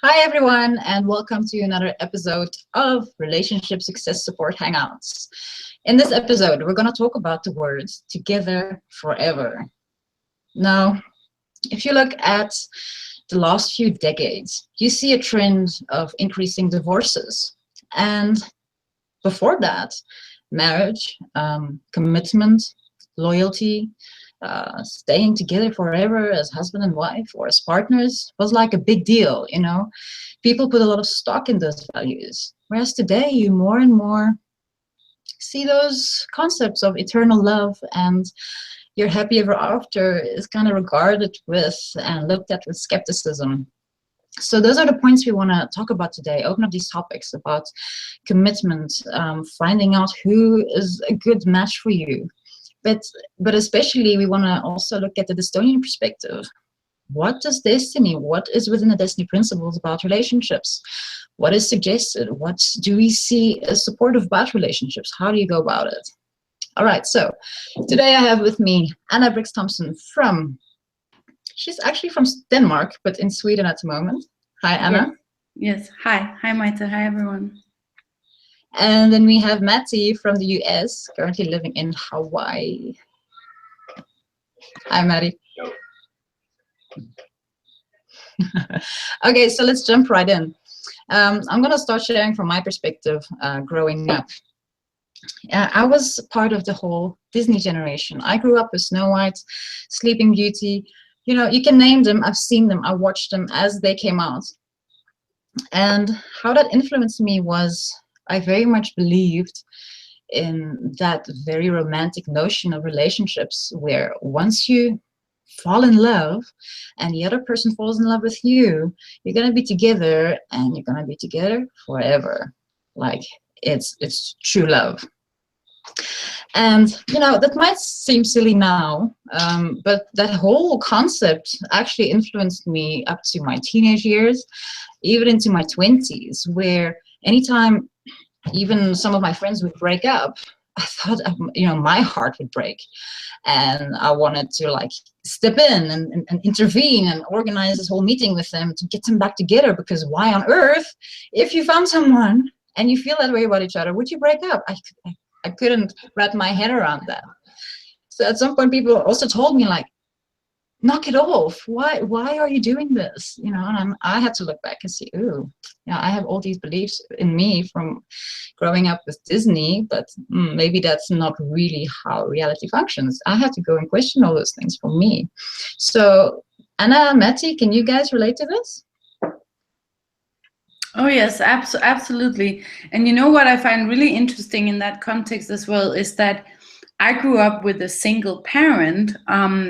Hi, everyone, and welcome to another episode of Relationship Success Support Hangouts. In this episode, we're going to talk about the words together forever. Now, if you look at the last few decades, you see a trend of increasing divorces. And before that, marriage, commitment, loyalty, staying together forever as husband and wife or as partners was like a big deal, you know. People put a lot of stock in those values. Whereas today, you more and more see those concepts of eternal love and your happy ever after is kind of regarded with and looked at with skepticism. So those are the points we want to talk about today. Open up these topics about commitment, finding out who is a good match for you. But especially we want to also look at the Destonian perspective. What does destiny, what is within the destiny principles about relationships? What is suggested? What do we see as supportive about relationships? How do you go about it? All right, so today I have with me Anna Briggs Thompson she's actually from Denmark, but in Sweden at the moment. Hi, Anna. Yes. Hi, Maite. Hi, everyone. And then we have Matty from the US, currently living in Hawaii. Hi, Matty. Okay, so let's jump right in. I'm going to start sharing from my perspective growing up. I was part of the whole Disney generation. I grew up with Snow White, Sleeping Beauty. You know, you can name them. I've seen them. I watched them as they came out. And how that influenced me was I very much believed in that very romantic notion of relationships where once you fall in love and the other person falls in love with you, you're going to be together and you're going to be together forever. Like it's true love. And, you know, that might seem silly now, but that whole concept actually influenced me up to my teenage years, even into my 20s, where anytime even some of my friends would break up, I thought, you know, my heart would break. And I wanted to like step in and intervene and organize this whole meeting with them to get them back together. Because why on earth, if you found someone and you feel that way about each other, would you break up? I couldn't wrap my head around that. So at some point, people also told me like, knock it off. Why are you doing this? You know, and I had to look back and see, ooh, yeah, I have all these beliefs in me from growing up with Disney, but maybe that's not really how reality functions. I had to go and question all those things for me. So Anna, Matty, can you guys relate to this? Oh, yes, absolutely. And you know what I find really interesting in that context as well is that I grew up with a single parent.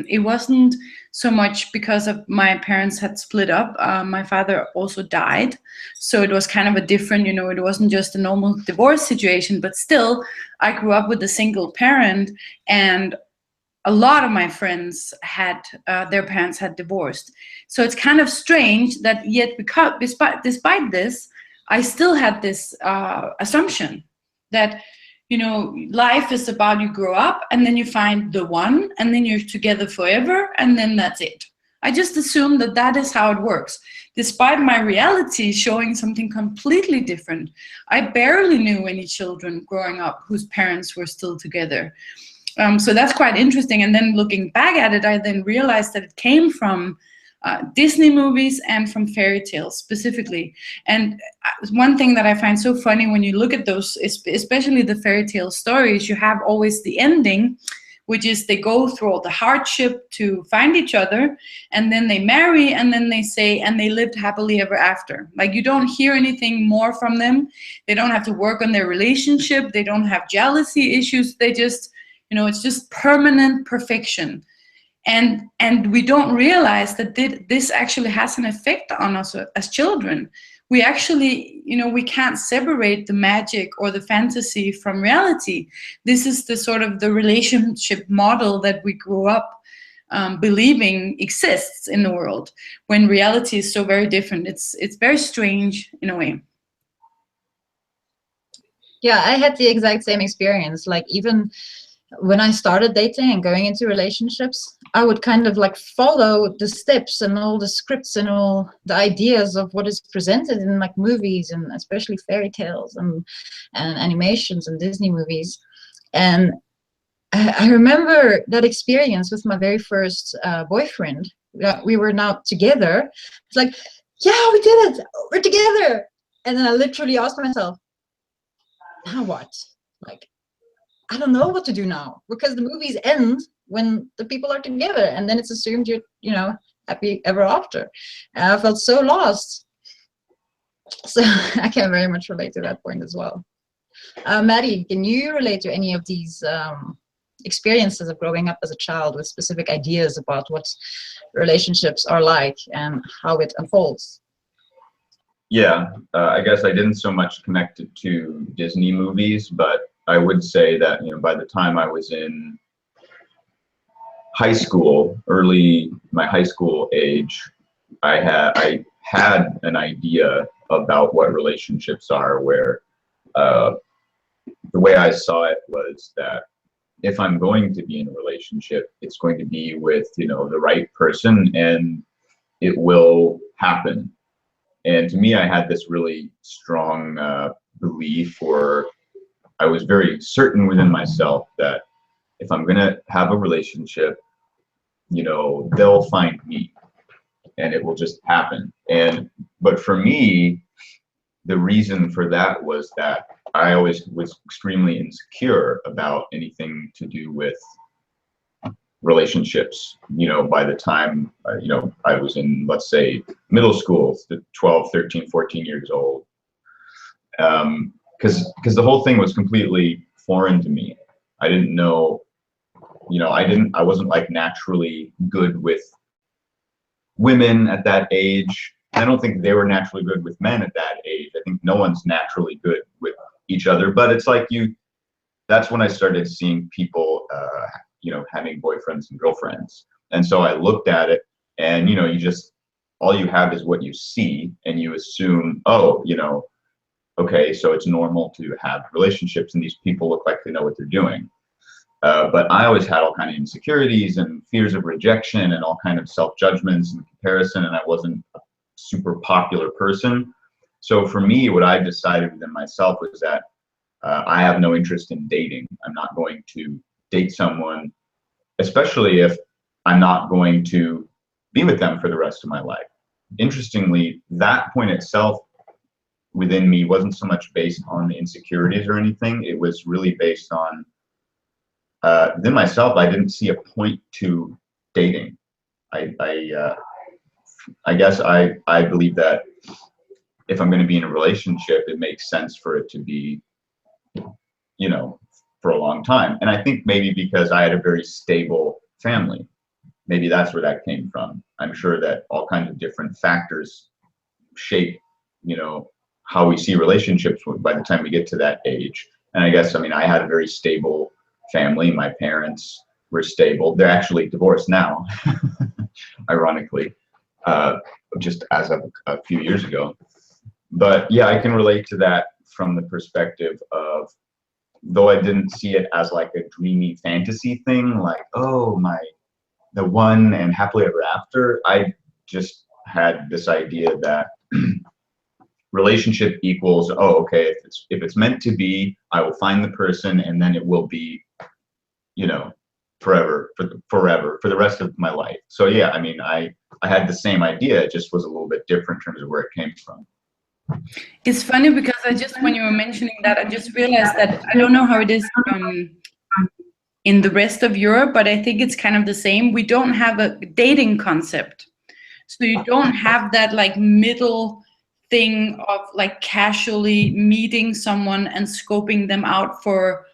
It wasn't so much because of my parents had split up. My father also died. So it was kind of a different, you know, it wasn't just a normal divorce situation, but still I grew up with a single parent, and a lot of my friends had their parents had divorced. So it's kind of strange that yet, because despite this, I still had this assumption that, you know, life is about you grow up and then you find the one and then you're together forever and then that's it. I just assumed that that is how it works, despite my reality showing something completely different. I barely knew any children growing up whose parents were still together. So that's quite interesting. And then looking back at it, I then realized that it came from Disney movies and from fairy tales specifically. And one thing that I find so funny when you look at those, especially the fairy tale stories, you have always the ending, which is they go through all the hardship to find each other, and then they marry, and then they say, and they lived happily ever after. Like, you don't hear anything more from them. They don't have to work on their relationship. They don't have jealousy issues. They just, you know, it's just permanent perfection. And we don't realize that this actually has an effect on us as children. We actually, you know, we can't separate the magic or the fantasy from reality. This is the sort of the relationship model that we grew up believing exists in the world, when reality is so very different. It's very strange in a way. Yeah, I had the exact same experience. Like, even when I started dating and going into relationships, I would kind of like follow the steps and all the scripts and all the ideas of what is presented in like movies, and especially fairy tales and animations and Disney movies. And I remember that experience with my very first boyfriend. We were now together. It's like, yeah, we did it. We're together. And then I literally asked myself, now what? Like, I don't know what to do now, because the movies end when the people are together, and then it's assumed you're, you know, happy ever after. And I felt so lost. So I can very much relate to that point as well. Maddie, can you relate to any of these experiences of growing up as a child with specific ideas about what relationships are like and how it unfolds? Yeah, I guess I didn't so much connect it to Disney movies, but I would say that, you know, by the time I was in high school, my high school age, I had an idea about what relationships are, where the way I saw it was that if I'm going to be in a relationship, it's going to be with, you know, the right person, and it will happen. And to me, I had this really strong belief, or I was very certain within myself that if I'm gonna have a relationship, you know, they'll find me, and it will just happen. But for me, the reason for that was that I always was extremely insecure about anything to do with relationships. You know, by the time you know, I was in, let's say, middle school, 12, 13, 14 years old, because the whole thing was completely foreign to me. I didn't know, you know, I wasn't like naturally good with women at that age. I don't think they were naturally good with men at that age. I think no one's naturally good with each other, but it's like that's when I started seeing people, you know, having boyfriends and girlfriends. And so I looked at it, and, you know, all you have is what you see, and you assume, oh, you know, okay, so it's normal to have relationships, and these people look like they know what they're doing. But I always had all kind of insecurities and fears of rejection and all kind of self-judgments and comparison, and I wasn't a super popular person. So for me, what I decided within myself was that I have no interest in dating. I'm not going to date someone, especially if I'm not going to be with them for the rest of my life. Interestingly, that point itself within me wasn't so much based on the insecurities or anything. It was really based on within myself. I didn't see a point to dating. I guess I believe that if I'm going to be in a relationship, it makes sense for it to be, you know, for a long time. And I think maybe because I had a very stable family, maybe that's where that came from. I'm sure that all kinds of different factors shape, you know, how we see relationships by the time we get to that age. And I guess, I mean, I had a very stable family. My parents were stable. They're actually divorced now, ironically, just as of a few years ago. But yeah, I can relate to that from the perspective of, though I didn't see it as like a dreamy fantasy thing, like, oh, the one and happily ever after, I just had this idea that relationship equals, oh, okay, if it's meant to be, I will find the person, and then it will be, you know, forever, for the rest of my life. So yeah, I mean, I had the same idea, it just was a little bit different in terms of where it came from. It's funny because when you were mentioning that, I just realized that I don't know how it is in the rest of Europe, but I think it's kind of the same. We don't have a dating concept. So you don't have that like middle thing of like casually meeting someone and scoping them out for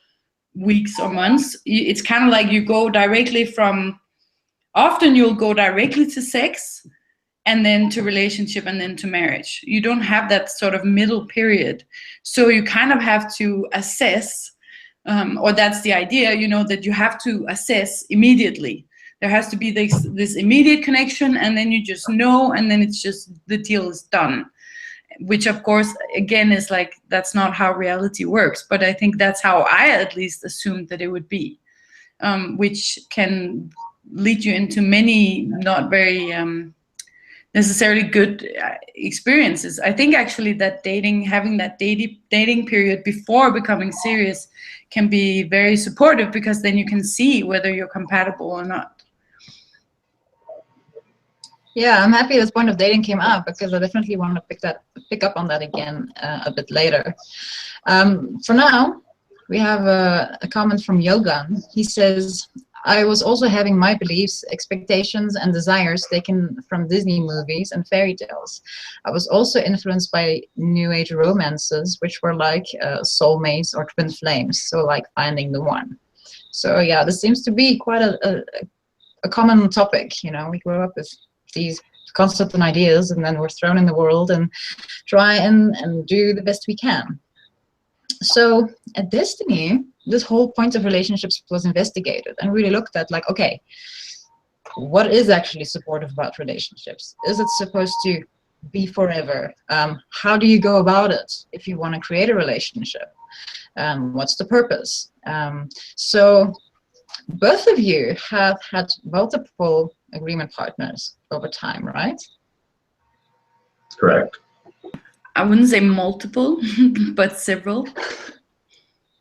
weeks or months. It's kind of like you go directly often you'll go directly to sex, and then to relationship, and then to marriage. You don't have that sort of middle period. So you kind of have to assess, or that's the idea, you know, that you have to assess immediately. There has to be this immediate connection, and then you just know, and then it's just, the deal is done. Which of course, again, is like, that's not how reality works. But I think that's how I at least assumed that it would be. which can lead you into many not very necessarily good experiences. I think actually that having that dating period before becoming serious can be very supportive, because then you can see whether you're compatible or not. Yeah, I'm happy this point of dating came up, because I definitely want to pick up on that again a bit later. For now, we have a comment from Yogan. He says, I was also having my beliefs, expectations, and desires taken from Disney movies and fairy tales. I was also influenced by New Age romances, which were like soulmates or twin flames, so like finding the one. So yeah, this seems to be quite a common topic. You know, we grow up with these concepts and ideas, and then we're thrown in the world and try and do the best we can. So at Destiny, this whole point of relationships was investigated and really looked at, like, okay, what is actually supportive about relationships? Is it supposed to be forever? How do you go about it if you want to create a relationship? What's the purpose? So both of you have had multiple agreement partners over time, right? Correct. I wouldn't say multiple, but several.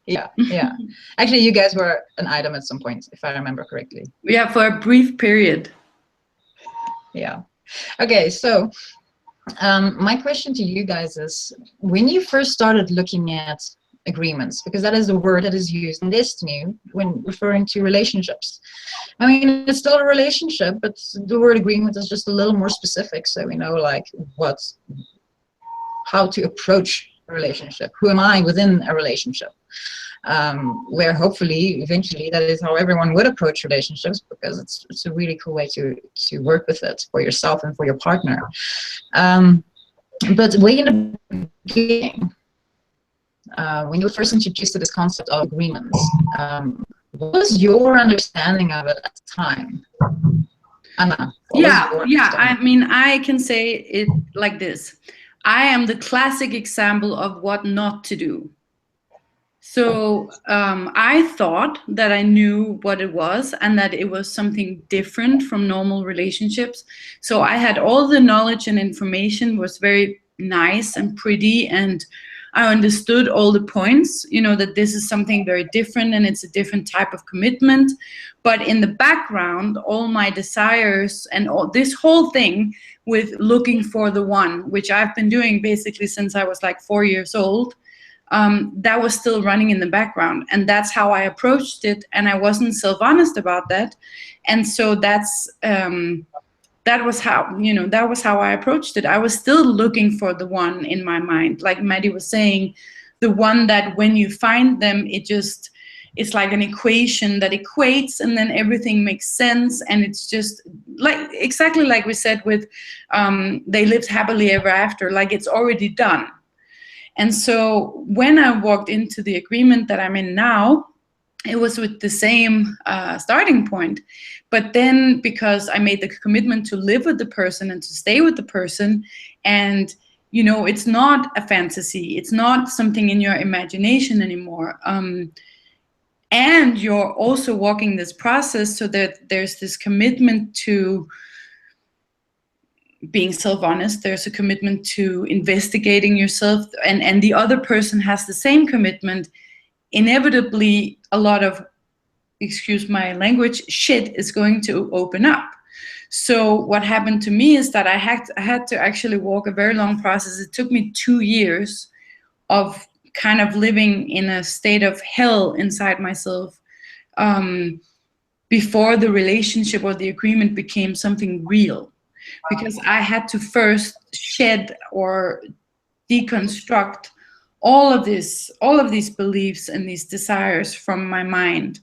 Yeah, yeah. Actually, you guys were an item at some point, if I remember correctly. Yeah, for a brief period. Yeah. Okay, so my question to you guys is, when you first started looking at agreements, because that is the word that is used in Destiny when referring to relationships. I mean, it's still a relationship, but the word agreement is just a little more specific, so we know like how to approach a relationship. Who am I within a relationship? Where hopefully, eventually, that is how everyone would approach relationships, because it's a really cool way to work with it for yourself and for your partner. But way in the beginning, when you were first introduced to this concept of agreements, what was your understanding of it at the time? Anna? Yeah. I mean, I can say it like this. I am the classic example of what not to do. So I thought that I knew what it was and that it was something different from normal relationships. So I had all the knowledge and information, was very nice and pretty, and I understood all the points, you know, that this is something very different and it's a different type of commitment. But in the background, all my desires and all this whole thing with looking for the one, which I've been doing basically since I was like 4 years old, that was still running in the background. And that's how I approached it. And I wasn't self-honest about that. And so that was how I approached it. I was still looking for the one in my mind. Like Maddie was saying, the one that when you find them, it's like an equation that equates and then everything makes sense. And it's just like, exactly like we said with They Lived Happily Ever After, like it's already done. And so when I walked into the agreement that I'm in now, it was with the same starting point. But then because I made the commitment to live with the person and to stay with the person, and you know, it's not a fantasy, it's not something in your imagination anymore. And you're also walking this process so that there's this commitment to being self-honest, there's a commitment to investigating yourself, and the other person has the same commitment. Inevitably, a lot of, excuse my language, shit is going to open up. So what happened to me is that I had to actually walk a very long process. It took me 2 years of kind of living in a state of hell inside myself before the relationship or the agreement became something real. Because I had to first shed or deconstruct all of these beliefs and these desires from my mind,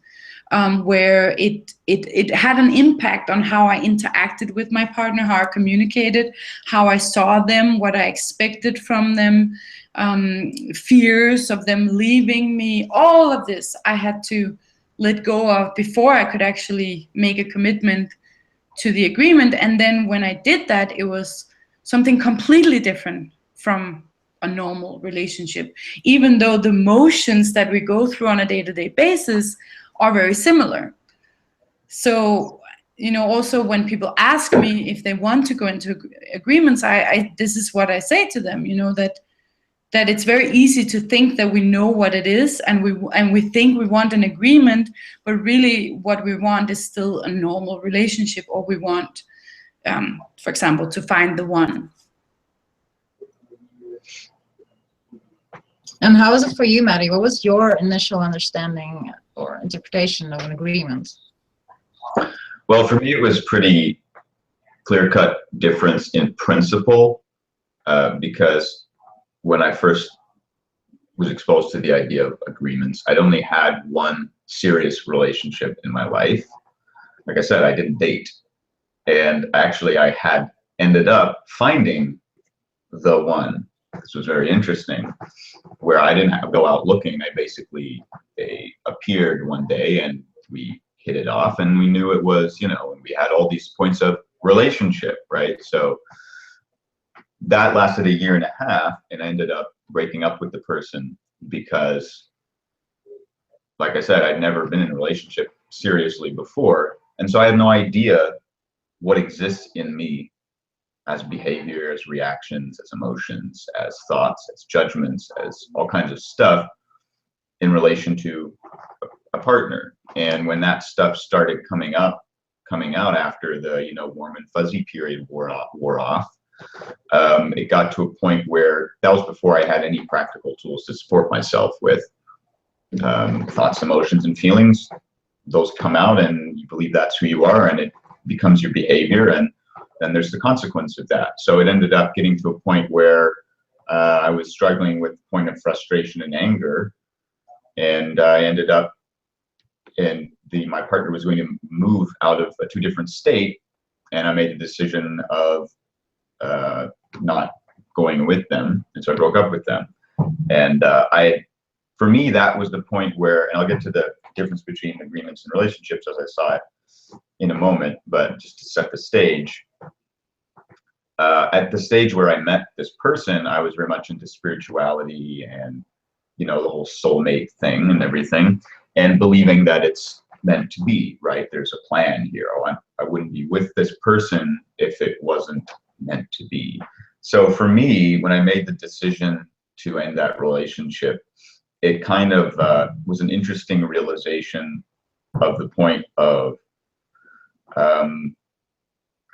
where it had an impact on how I interacted with my partner, how I communicated, how I saw them, what I expected from them, fears of them leaving me. All of this I had to let go of before I could actually make a commitment to the agreement. And then when I did that, it was something completely different from a normal relationship, even though the motions that we go through on a day-to-day basis are very similar. So, you know, also when people ask me if they want to go into agreements, this is what I say to them, you know, that it's very easy to think that we know what it is, and we think we want an agreement, but really what we want is still a normal relationship, or we want, for example, to find the one. And how was it for you, Maddie? What was your initial understanding or interpretation of an agreement? Well, for me, it was pretty clear-cut difference in principle, because when I first was exposed to the idea of agreements, I'd only had one serious relationship in my life. Like I said, I didn't date. And actually, I had ended up finding the one. This was very interesting, where I didn't go out looking. They appeared one day and we hit it off, and we knew it was, you know, and we had all these points of relationship, right? So that lasted 1.5 years, and I ended up breaking up with the person because, like I said, I'd never been in a relationship seriously before. And so I had no idea what exists in me as behavior, as reactions, as emotions, as thoughts, as judgments, as all kinds of stuff in relation to a partner. And when that stuff started coming out after the, you know, warm and fuzzy period wore off, it got to a point where that was before I had any practical tools to support myself with. Thoughts, emotions, and feelings, those come out, and you believe that's who you are, and it becomes your behavior, and then there's the consequence of that. So it ended up getting to a point where I was struggling with the point of frustration and anger, and I ended up my partner was going to move out of a 2 different state, and I made the decision of not going with them, and so I broke up with them. And for me, that was the point where, and I'll get to the difference between agreements and relationships as I saw it in a moment, but just to set the stage, at the stage where I met this person, I was very much into spirituality and, you know, the whole soulmate thing and everything, and believing that it's meant to be, right? There's a plan here. Oh, I wouldn't be with this person if it wasn't meant to be. So for me, when I made the decision to end that relationship, it kind of was an interesting realization of the point of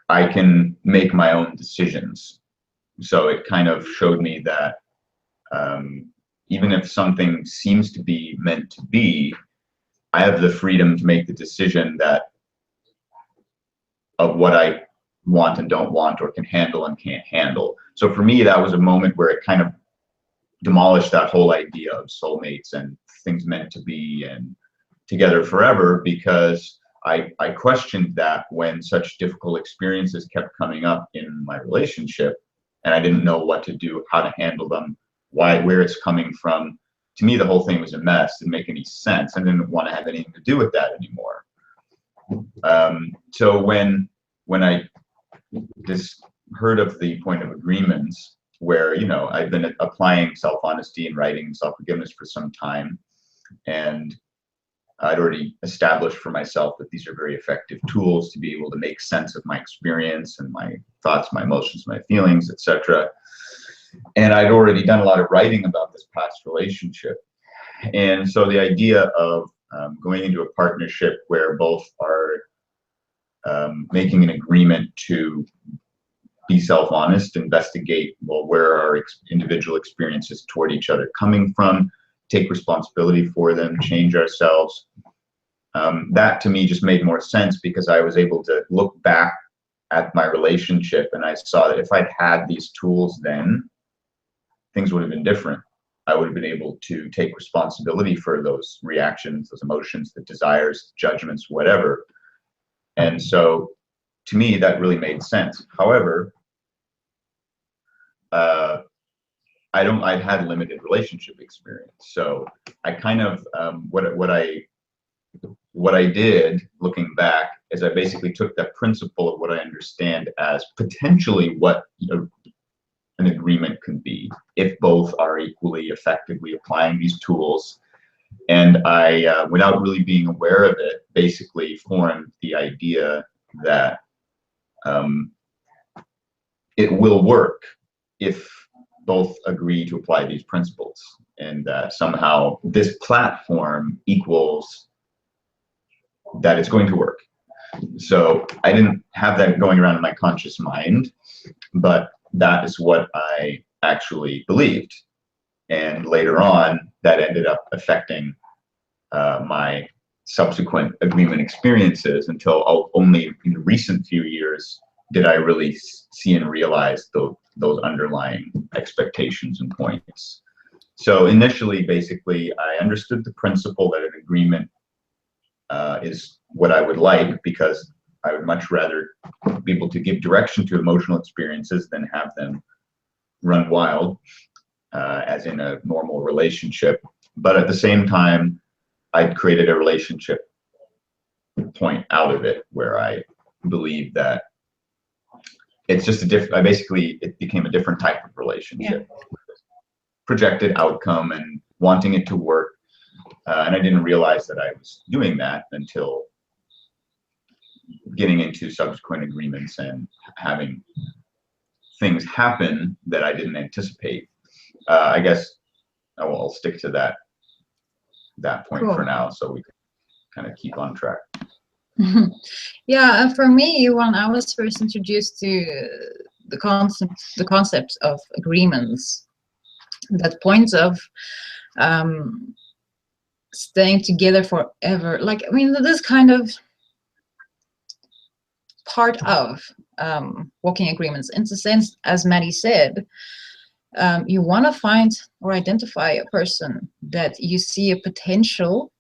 I can make my own decisions. So it kind of showed me that even if something seems to be meant to be, I have the freedom to make the decision of what I want and don't want, or can handle and can't handle. So for me, that was a moment where it kind of demolished that whole idea of soulmates and things meant to be and together forever, because I questioned that when such difficult experiences kept coming up in my relationship, and I didn't know what to do, how to handle them, where it's coming from. To me, the whole thing was a mess. Didn't make any sense. I didn't want to have anything to do with that anymore. So when I just heard of the point of agreements, where, you know, I've been applying self-honesty and writing self-forgiveness for some time, and I'd already established for myself that these are very effective tools to be able to make sense of my experience and my thoughts, my emotions, my feelings, etc. And I'd already done a lot of writing about this past relationship. And so the idea of going into a partnership where both are making an agreement to be self-honest, investigate, well, where are our individual experiences toward each other coming from, take responsibility for them, change ourselves. That to me just made more sense, because I was able to look back at my relationship and I saw that if I'd had these tools then, things would have been different. I would have been able to take responsibility for those reactions, those emotions, the desires, judgments, whatever. And so to me, that really made sense. However, I've had limited relationship experience. So I kind of, what I did looking back is I basically took that principle of what I understand as potentially what, you know, an agreement can be if both are equally effectively applying these tools And I, without really being aware of it, basically formed the idea that it will work if both agree to apply these principles, and that somehow this platform equals that it's going to work. So I didn't have that going around in my conscious mind, but that is what I actually believed. And later on, that ended up affecting my subsequent agreement experiences, until only in the recent few years did I really see and realize those underlying expectations and points. So initially, basically, I understood the principle that an agreement is what I would like, because I would much rather be able to give direction to emotional experiences than have them run wild, as in a normal relationship. But at the same time, I'd created a relationship point out of it where I believe that it's just a different, it became a different type of relationship. Yeah. Projected outcome and wanting it to work. And I didn't realize that I was doing that until getting into subsequent agreements and having things happen that I didn't anticipate. I guess I'll stick to that point for now, so we can kind of keep on track. Yeah, and for me, when I was first introduced to the concept of agreements, that point of staying together forever, like, I mean, this kind of part of walking agreements, in the sense, as Maddie said, you want to find or identify a person that you see a potential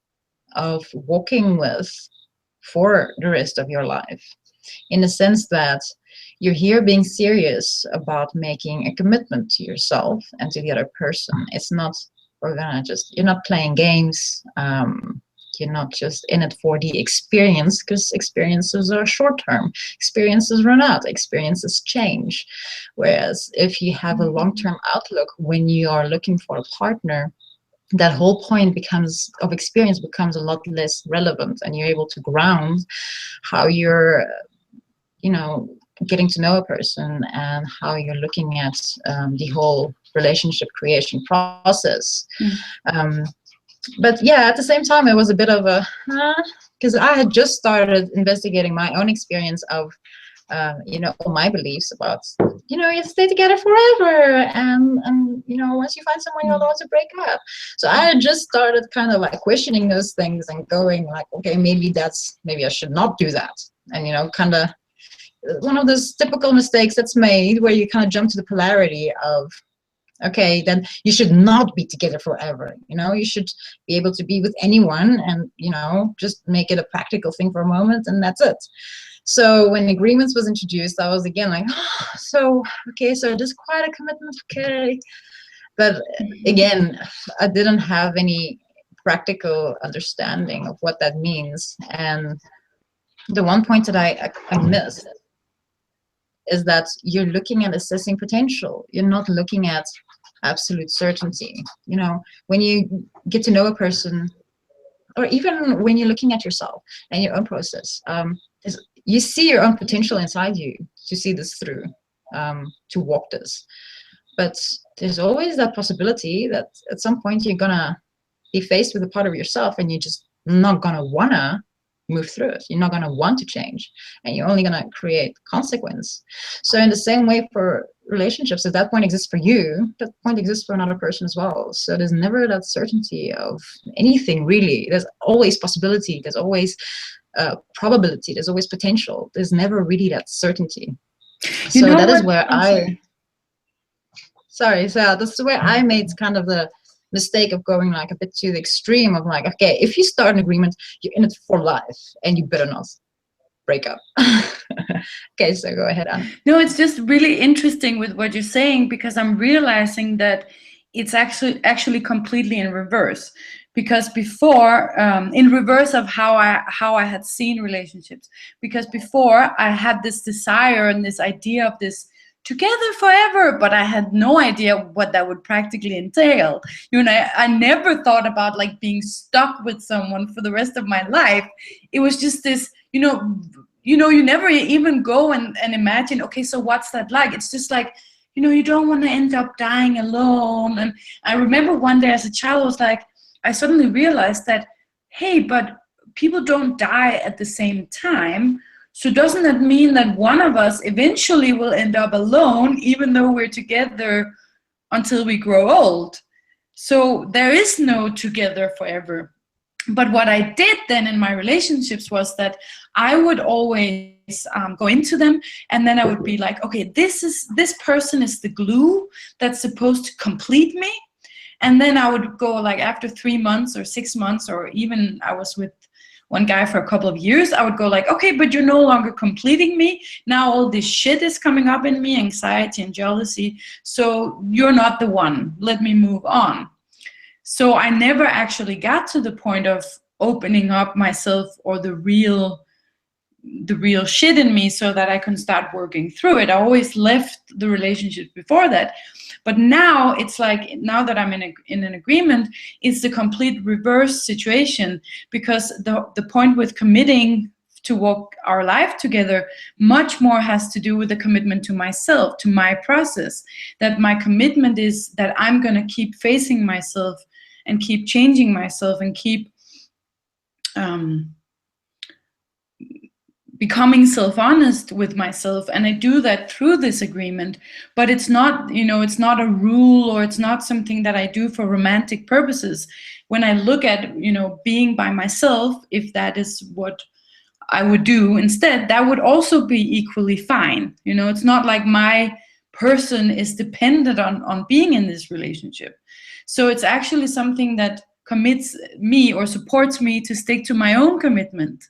of walking with for the rest of your life, in the sense that you're here being serious about making a commitment to yourself and to the other person. It's not, you're not playing games. You're not just in it for the experience, because experiences are short-term. Experiences run out, experiences change. Whereas if you have a long-term outlook when you are looking for a partner, that whole point of experience becomes a lot less relevant, and you're able to ground how you're, getting to know a person and how you're looking at the whole relationship creation process. But yeah, at the same time, it was a bit of a, because I had just started investigating my own experience of, all my beliefs about, you stay together forever, and once you find someone, you're allowed to break up. So I had just started kind of like questioning those things and going like, okay, maybe I should not do that. And kind of one of those typical mistakes that's made, where you kind of jump to the polarity of, okay, then you should not be together forever. You should be able to be with anyone, and just make it a practical thing for a moment, and that's it. So when agreements was introduced, I was again like, so this quite a commitment, okay. But again, I didn't have any practical understanding of what that means. And the one point that I missed is that you're looking at assessing potential. You're not looking at absolute certainty. When you get to know a person, or even when you're looking at yourself and your own process, you see your own potential inside you to see this through, to walk this. But there's always that possibility that at some point you're gonna be faced with a part of yourself, and you're just not gonna wanna move through it. You're not gonna want to change, and you're only gonna create consequence. So in the same way for relationships, if that point exists for you, that point exists for another person as well. So there's never that certainty of anything, really. There's always possibility. There's always probability. There's always potential. There's never really that certainty. So that is where this is where I made kind of the mistake of going like a bit to the extreme of like, okay, if you start an agreement, you're in it for life, and you better not break up. Okay, so go ahead, Anna. No, it's just really interesting with what you're saying, because I'm realizing that it's actually completely in reverse. Because before, in reverse of how I had seen relationships, because before I had this desire and this idea of this together forever, but I had no idea what that would practically entail. You know, I never thought about like being stuck with someone for the rest of my life. It was just this, you never even go and imagine, okay, so what's that like? It's just like, you don't want to end up dying alone. And I remember one day as a child, I was like, I suddenly realized that, hey, but people don't die at the same time. So doesn't that mean that one of us eventually will end up alone, even though we're together until we grow old? So there is no together forever. But what I did then in my relationships was that I would always go into them, and then I would be like, okay, this person is the glue that's supposed to complete me. And then I would go, like, after 3 months or 6 months, or even I was with one guy for a couple of years, I would go like, okay, but you're no longer completing me. Now all this shit is coming up in me, anxiety and jealousy. So you're not the one. Let me move on. So I never actually got to the point of opening up myself or the real shit in me so that I can start working through it. I always left the relationship before that. But now it's like, now that I'm in an agreement, it's the complete reverse situation, because the point with committing to walk our life together much more has to do with the commitment to myself, to my process. That my commitment is that I'm going to keep facing myself and keep changing myself and keep becoming self-honest with myself. And I do that through this agreement. But it's not, it's not a rule, or it's not something that I do for romantic purposes. When I look at, being by myself, if that is what I would do instead, that would also be equally fine. It's not like my person is dependent on being in this relationship. So it's actually something that commits me or supports me to stick to my own commitment,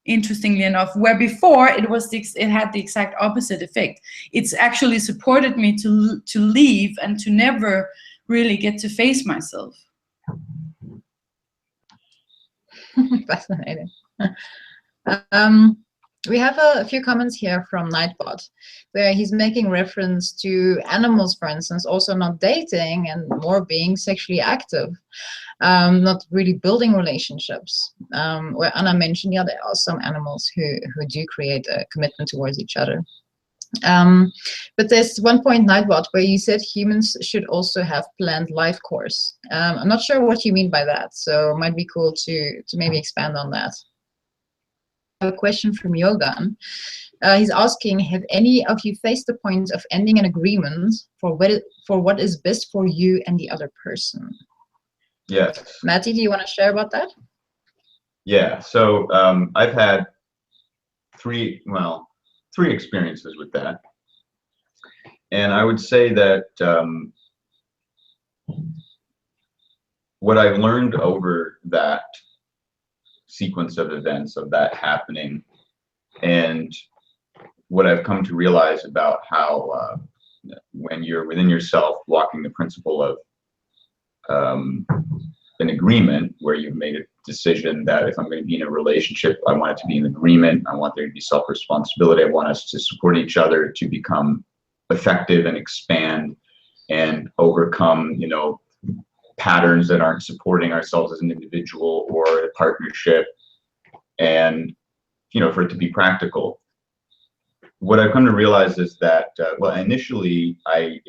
interestingly enough, where before it had the exact opposite effect. It's actually supported me to leave and to never really get to face myself. Fascinating. We have a few comments here from Nightbot, where he's making reference to animals, for instance, also not dating and more being sexually active, not really building relationships. Where Anna mentioned, yeah, there are some animals who do create a commitment towards each other. But there's one point, Nightbot, where you said humans should also have planned life course. I'm not sure what you mean by that, so it might be cool to maybe expand on that. A question from Yogan. He's asking, have any of you faced the point of ending an agreement for what is best for you and the other person? Yes. Matty, do you want to share about that? Yeah, so I've had three experiences with that. And I would say that what I've learned over that sequence of events, of that happening, and what I've come to realize about how when you're within yourself walking the principle of an agreement, where you've made a decision that if I'm going to be in a relationship, I want it to be an agreement, I want there to be self-responsibility, I want us to support each other to become effective and expand and overcome, patterns that aren't supporting ourselves as an individual or a partnership, and for it to be practical. What I've come to realize is that initially I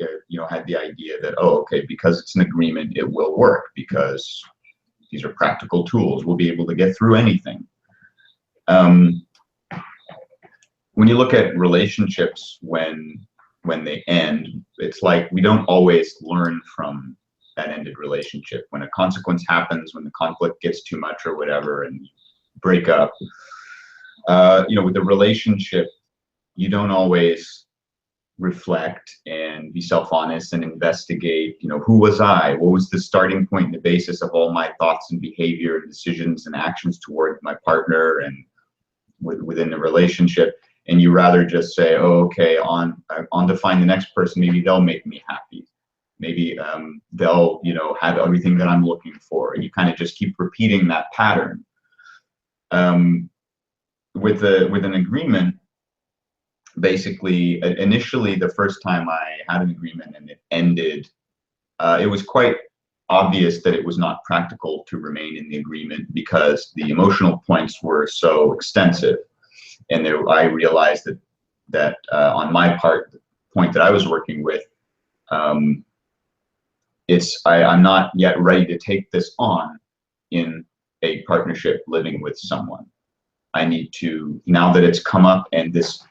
had the idea that, oh, okay, because it's an agreement, it will work, because these are practical tools, we'll be able to get through anything. When you look at relationships when they end, it's like we don't always learn from that ended relationship. When a consequence happens, when the conflict gets too much or whatever, and break up, with the relationship, you don't always reflect and be self-honest and investigate, who was I? What was the starting point and the basis of all my thoughts and behavior and decisions and actions toward my partner and within the relationship? And you rather just say, oh, okay, on to find the next person. Maybe they'll make me happy. Maybe they'll, have everything that I'm looking for. And you kind of just keep repeating that pattern. With an agreement, basically, initially, the first time I had an agreement and it ended, it was quite obvious that it was not practical to remain in the agreement because the emotional points were so extensive. And I realized that on my part, the point that I was working with, I'm not yet ready to take this on in a partnership living with someone. I need to, now that it's come up and this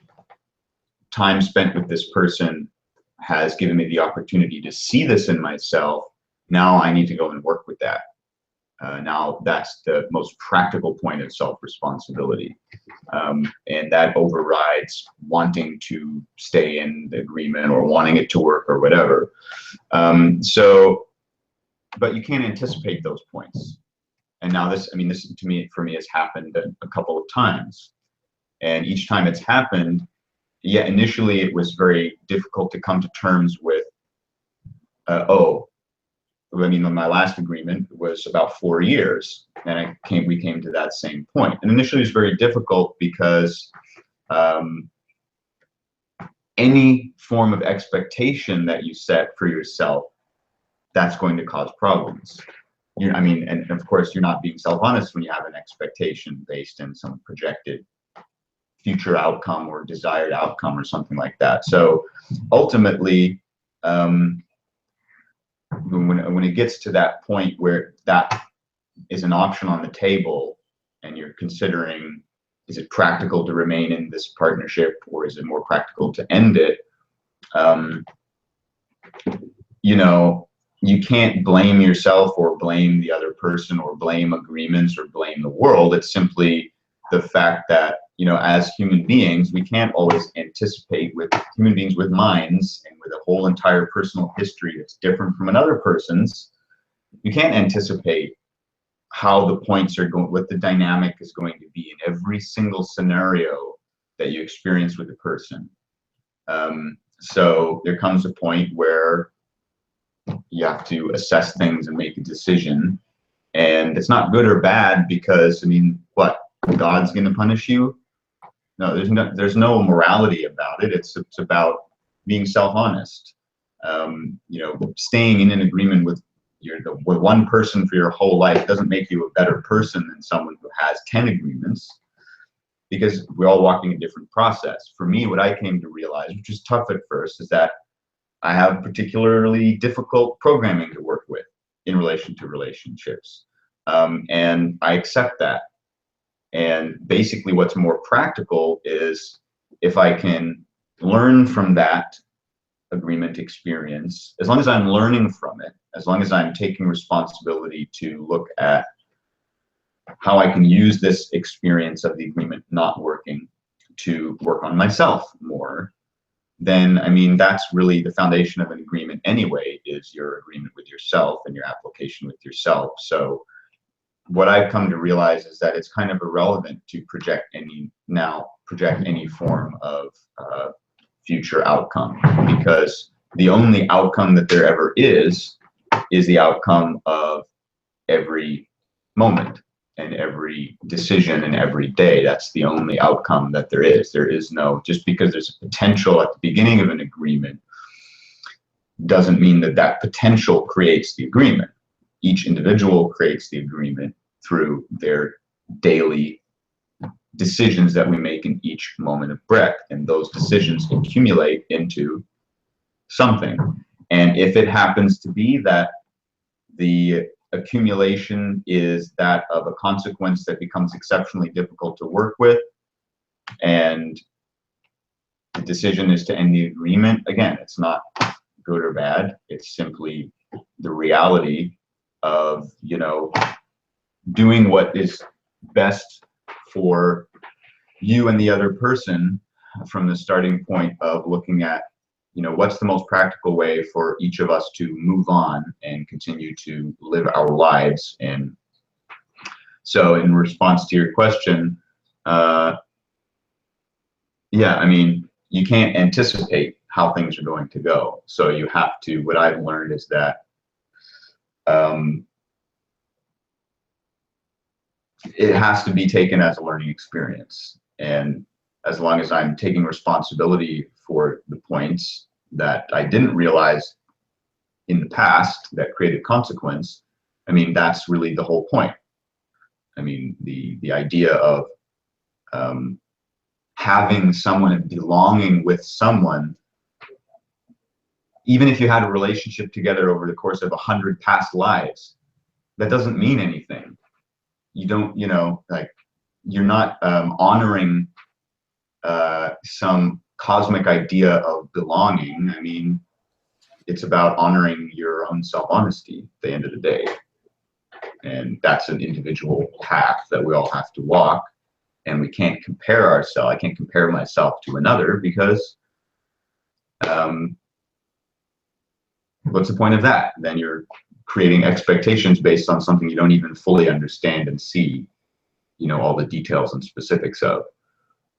time spent with this person has given me the opportunity to see this in myself, now I need to go and work with that. Now that's the most practical point of self-responsibility. And that overrides wanting to stay in the agreement or wanting it to work or whatever. But you can't anticipate those points. And now this for me has happened a couple of times. And each time it's happened, yeah, initially it was very difficult to come to terms with, my last agreement was about 4 years, and we came to that same point. And initially it was very difficult because any form of expectation that you set for yourself, that's going to cause problems. And of course you're not being self-honest when you have an expectation based in some projected future outcome or desired outcome or something like that. So ultimately, when it gets to that point where that is an option on the table and you're considering, is it practical to remain in this partnership or is it more practical to end it? You can't blame yourself or blame the other person or blame agreements or blame the world. It's simply the fact that, as human beings, we can't always anticipate, with human beings with minds and with a whole entire personal history that's different from another person's. You can't anticipate how the points are going, what the dynamic is going to be in every single scenario that you experience with a person. So there comes a point where you have to assess things and make a decision. And it's not good or bad because, what? God's going to punish you? No, there's no morality about it. It's about being self-honest. Staying in an agreement with one person for your whole life doesn't make you a better person than someone who has 10 agreements, because we're all walking a different process. For me, what I came to realize, which is tough at first, is that I have particularly difficult programming to work with in relation to relationships. And I accept that. And basically what's more practical is if I can learn from that agreement experience, as long as I'm learning from it, as long as I'm taking responsibility to look at how I can use this experience of the agreement not working to work on myself more, then that's really the foundation of an agreement anyway, is your agreement with yourself and your application with yourself. So what I've come to realize is that it's kind of irrelevant to project any form of future outcome, because the only outcome that there ever is the outcome of every moment and every decision and every day. That's the only outcome that there is. There is no, just because there's a potential at the beginning of an agreement doesn't mean that that potential creates the agreement. Each individual creates the agreement through their daily decisions that we make in each moment of breath, and those decisions accumulate into something. And if it happens to be that the accumulation is that of a consequence that becomes exceptionally difficult to work with, and the decision is to end the agreement, again, it's not good or bad. It's simply the reality of, doing what is best for you and the other person, from the starting point of looking at, what's the most practical way for each of us to move on and continue to live our lives. And so in response to your question, you can't anticipate how things are going to go. So you have to, what I've learned is that it has to be taken as a learning experience. And as long as I'm taking responsibility for the points that I didn't realize in the past that created consequence, I mean, that's really the whole point. I mean, the idea of having someone and belonging with someone, even if you had a relationship together over the course of 100 past lives, that doesn't mean anything. You don't, you know, like, you're not honoring some cosmic idea of belonging. I mean, it's about honoring your own self-honesty at the end of the day. And that's an individual path that we all have to walk. And we can't compare ourselves. I can't compare myself to another, because what's the point of that? Then you're creating expectations based on something you don't even fully understand and see, you know, all the details and specifics of.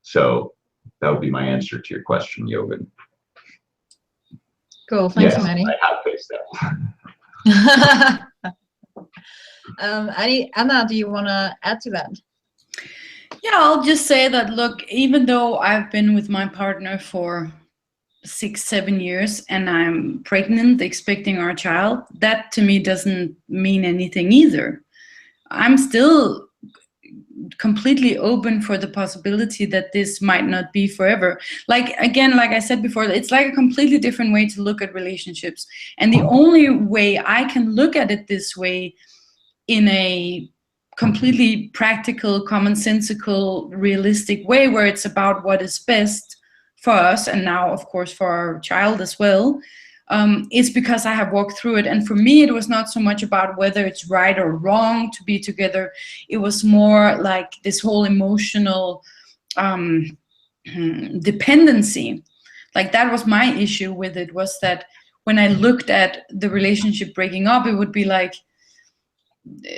So that would be my answer to your question, Jovan. Cool, thanks, yes, Maddie. I have faced that. Anna, do you want to add to that? Yeah, I'll just say that, look, even though I've been with my partner for 6-7 years and I'm pregnant, expecting our child, that to me doesn't mean anything either. I'm still completely open for the possibility that this might not be forever. Like, again, like I said before, it's like a completely different way to look at relationships. And the only way I can look at it this way, in a completely practical, commonsensical, realistic way, where it's about what is best for us, and now, of course, for our child as well, is because I have walked through it. And for me, it was not so much about whether it's right or wrong to be together. It was more like this whole emotional dependency. Like, that was my issue with it, was that when I looked at the relationship breaking up, it would be like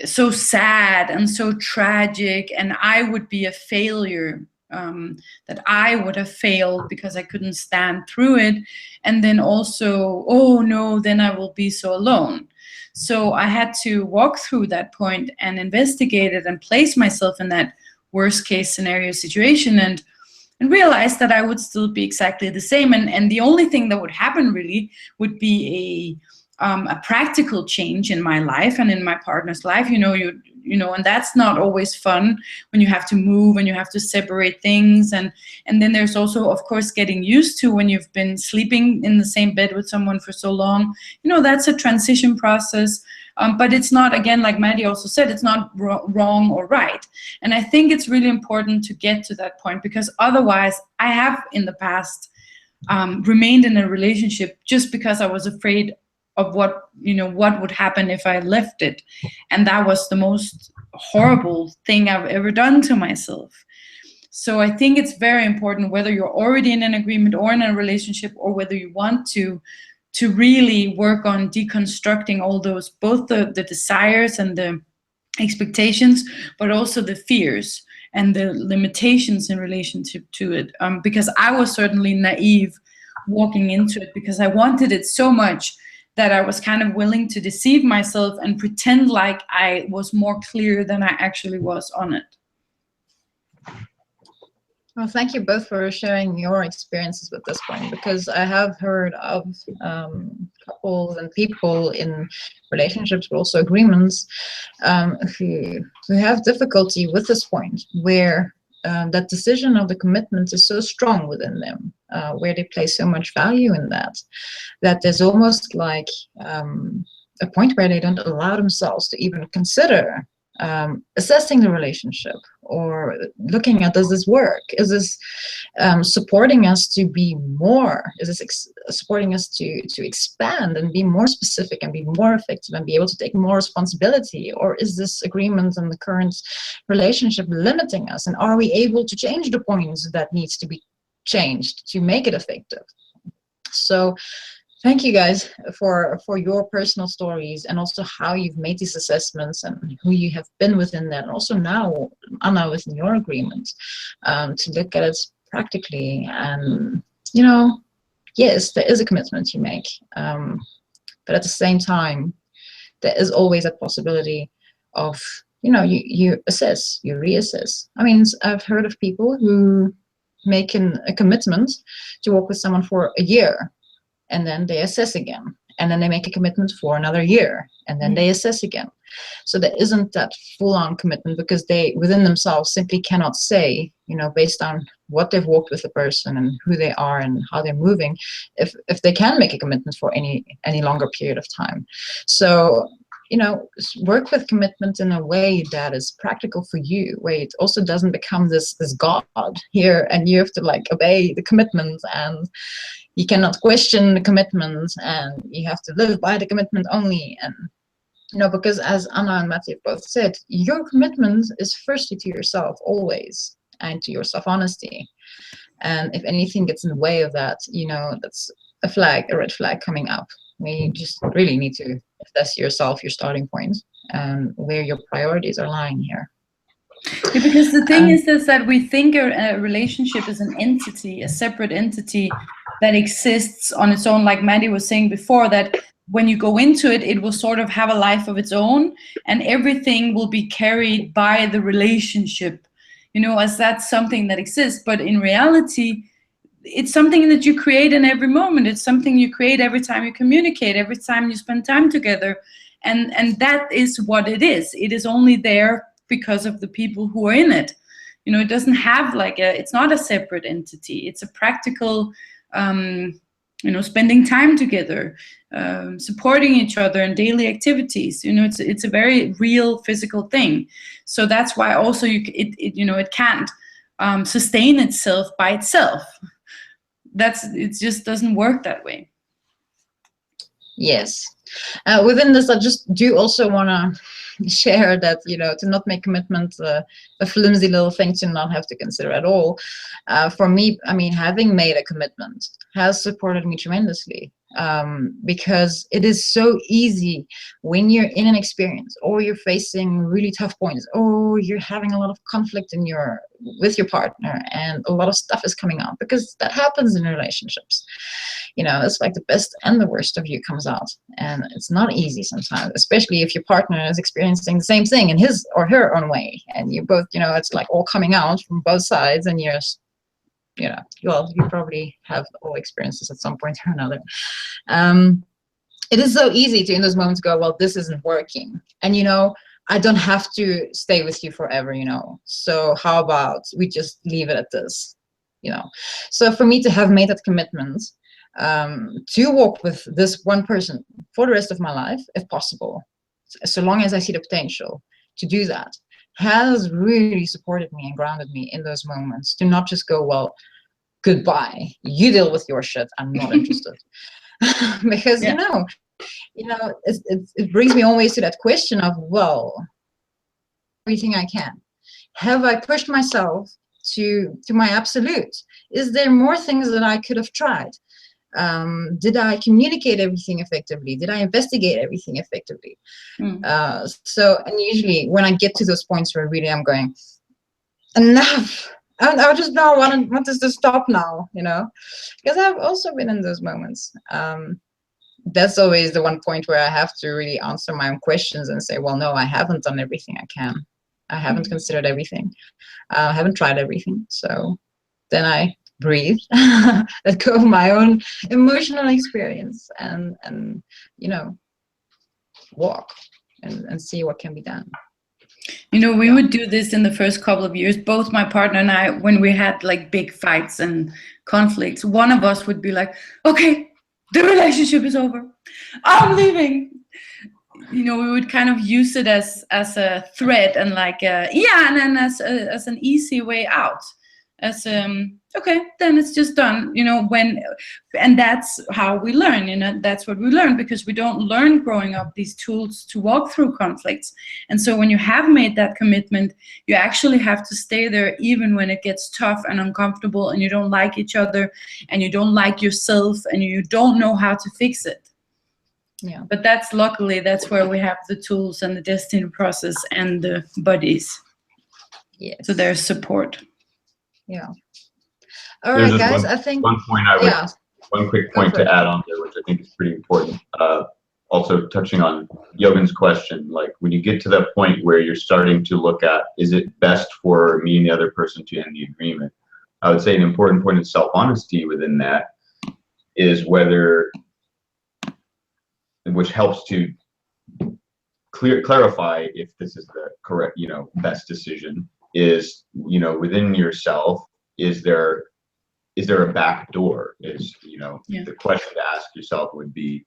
so sad and so tragic, and I would be a failure, that I would have failed because I couldn't stand through it. And then also, oh no, then I will be so alone. So I had to walk through that point and investigate it and place myself in that worst case scenario situation, and realize that I would still be exactly the same. And the only thing that would happen really would be a practical change in my life and in my partner's life. You know, and that's not always fun when you have to move and you have to separate things. And then there's also, of course, getting used to when you've been sleeping in the same bed with someone for so long. You know, that's a transition process. But it's not, again, like Maddie also said, it's not wrong or right. And I think it's really important to get to that point, because otherwise I have in the past remained in a relationship just because I was afraid of what would happen if I left it. And that was the most horrible thing I've ever done to myself. So I think it's very important, whether you're already in an agreement or in a relationship, or whether you want to really work on deconstructing all those, both the desires and the expectations, but also the fears and the limitations in relationship to it. Because I was certainly naive walking into it, because I wanted it so much that I was kind of willing to deceive myself and pretend like I was more clear than I actually was on it. Well, thank you both for sharing your experiences with this point, because I have heard of couples and people in relationships, but also agreements, who have difficulty with this point, where that decision of the commitment is so strong within them, where they place so much value in that there's almost like a point where they don't allow themselves to even consider assessing the relationship, or looking at, does this work? Is this supporting us to be more? Is this supporting us to expand and be more specific and be more effective and be able to take more responsibility? Or is this agreement and the current relationship limiting us? And are we able to change the points that needs to be changed to make it effective? So thank you guys for your personal stories, and also how you've made these assessments and who you have been within that. And also now, Anna, within your agreement, to look at it practically. And, you know, yes, there is a commitment you make. But at the same time, there is always a possibility of, you know, you assess, you reassess. I mean, I've heard of people who make a commitment to walk with someone for a year, and then they assess again, and then they make a commitment for another year, and then they assess again. So there isn't that full-on commitment, because they within themselves simply cannot say, you know, based on what they've walked with the person and who they are and how they're moving, if they can make a commitment for any longer period of time. So, you know, work with commitment in a way that is practical for you, where it also doesn't become this god here, and you have to like obey the commitment, and you cannot question the commitment, and you have to live by the commitment only. And you know, because as Anna and Matthew both said, your commitment is firstly to yourself always, and to your self-honesty. And if anything gets in the way of that, you know, that's a red flag coming up. We just really need to assess yourself, your starting point, and where your priorities are lying here. Yeah, because the thing is that we think a relationship is an entity, a separate entity that exists on its own, like Maddie was saying before, that when you go into it, it will sort of have a life of its own, and everything will be carried by the relationship, you know, as that's something that exists. But in reality, it's something that you create in every moment. It's something you create every time you communicate, every time you spend time together. And that is what it is. It is only there because of the people who are in it. You know, it doesn't have like it's not a separate entity. It's a practical, you know, spending time together, supporting each other in daily activities. You know, it's a very real physical thing. So that's why also it can't sustain itself by itself. It just doesn't work that way. Yes. Within this, I just do also want to share that, you know, to not make commitment a flimsy little thing to not have to consider at all. For me, I mean, having made a commitment has supported me tremendously, because it is so easy when you're in an experience, or you're facing really tough points, or you're having a lot of conflict with your partner, and a lot of stuff is coming out, because that happens in relationships. You know, it's like the best and the worst of you comes out, and it's not easy sometimes, especially if your partner is experiencing the same thing in his or her own way, and you both, you know, it's like all coming out from both sides, and you're, you know, well, you probably have all experiences at some point or another. It is so easy to in those moments go, well, this isn't working, and you know, I don't have to stay with you forever, you know, so how about we just leave it at this, you know. So for me to have made that commitment, to walk with this one person for the rest of my life, if possible, so long as I see the potential to do that, has really supported me and grounded me in those moments, to not just go, well, goodbye, you deal with your shit, I'm not interested. Because you know, it brings me always to that question of, well, everything I can, have I pushed myself to my absolute? Is there more things that I could have tried? Did I communicate everything effectively? Did I investigate everything effectively? So, and usually when I get to those points where really I'm going, enough, I just now want this to stop now, you know, because I've also been in those moments. That's always the one point where I have to really answer my own questions and say, well, no, I haven't done everything I can. I haven't considered everything. I haven't tried everything. So then I breathe, let go of my own emotional experience, and you know, walk and see what can be done. You know, we would do this in the first couple of years, both my partner and I, when we had like big fights and conflicts. One of us would be like, okay, the relationship is over, I'm leaving. You know, we would kind of use it as a threat, and like and then as an easy way out, as okay, then it's just done, you know. And that's how we learn, you know, that's what we learn, because we don't learn growing up these tools to walk through conflicts. And so when you have made that commitment, you actually have to stay there even when it gets tough and uncomfortable, and you don't like each other, and you don't like yourself, and you don't know how to fix it. Yeah, but luckily that's where we have the tools and the Destiny process and the buddies. Yes. So there's support. Yeah. All right, guys. I think one quick point to add on there, which I think is pretty important. Also touching on Jürgen's question, like when you get to that point where you're starting to look at, is it best for me and the other person to end the agreement? I would say an important point of self-honesty within that is whether, which helps to clarify if this is the correct, best decision, is, within yourself, is there a back door? The question to ask yourself would be,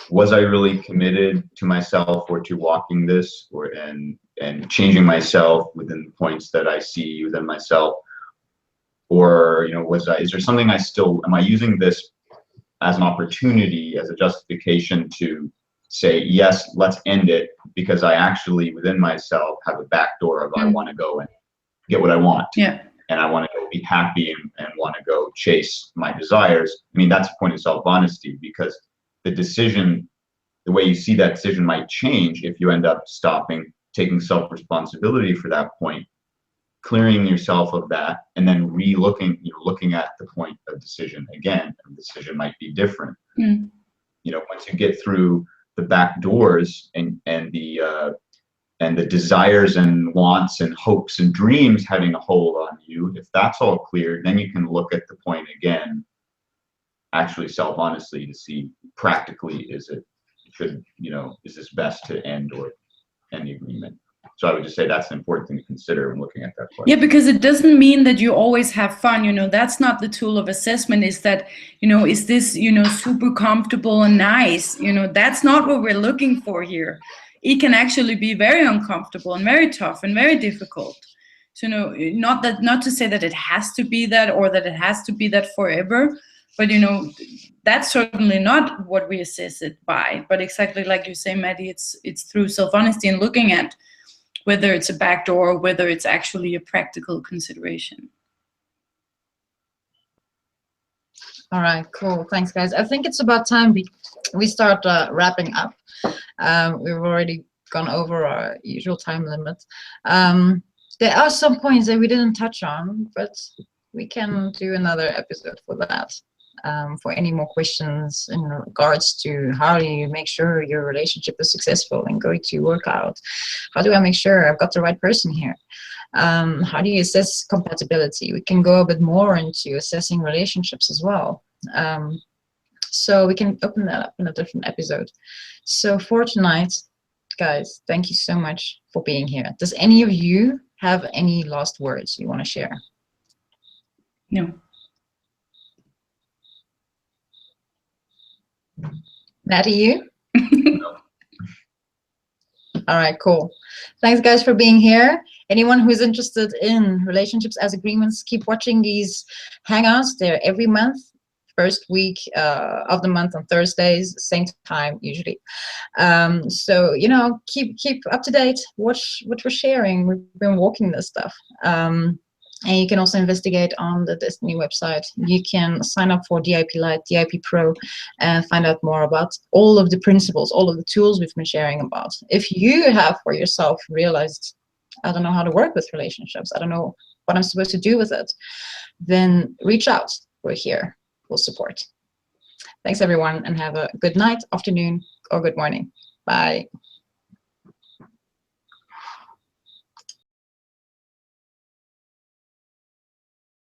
was I really committed to myself or to walking this, and changing myself within the points that I see within myself? Or, is there something am I using this as an opportunity, as a justification to say, yes, let's end it, because I actually within myself have a back door of I want to go and get what I want. Yeah. And I want to go be happy and want to go chase my desires. I mean, that's a point of self-honesty, because the way you see that decision might change if you end up stopping, taking self-responsibility for that point, clearing yourself of that, and then looking at the point of decision again. And the decision might be different. Once you get through the back doors and the desires and wants and hopes and dreams having a hold on you, if that's all clear, then you can look at the point again, actually self-honestly, to see practically, is this best to end the agreement? So I would just say that's an important thing to consider when looking at that question. Yeah, because it doesn't mean that you always have fun. That's not the tool of assessment, is that, is this, super comfortable and nice? That's not what we're looking for here. It can actually be very uncomfortable and very tough and very difficult. So, not to say that it has to be that, or that it has to be that forever, but, that's certainly not what we assess it by. But exactly like you say, Maddie, it's through self-honesty and looking at whether it's a backdoor or whether it's actually a practical consideration. All right, cool. Thanks, guys. I think it's about time we start wrapping up. We've already gone over our usual time limit. There are some points that we didn't touch on, but we can do another episode for that. For any more questions in regards to how do you make sure your relationship is successful and going to work out? How do I make sure I've got the right person here? How do you assess compatibility? We can go a bit more into assessing relationships as well. So we can open that up in a different episode. So for tonight, guys, thank you so much for being here. Does any of you have any last words you want to share? No. Maddie, you? All right, cool. Thanks, guys, for being here. Anyone who's interested in relationships as agreements, keep watching these hangouts. They're every month, first week of the month on Thursdays, same time usually. So, keep up to date. Watch what we're sharing. We've been walking this stuff. And you can also investigate on the Destiny website. You can sign up for DIP Lite, DIP Pro, and find out more about all of the principles, all of the tools we've been sharing about. If you have for yourself realized, I don't know how to work with relationships, I don't know what I'm supposed to do with it, then reach out. We're here. We'll support. Thanks, everyone, and have a good night, afternoon, or good morning. Bye.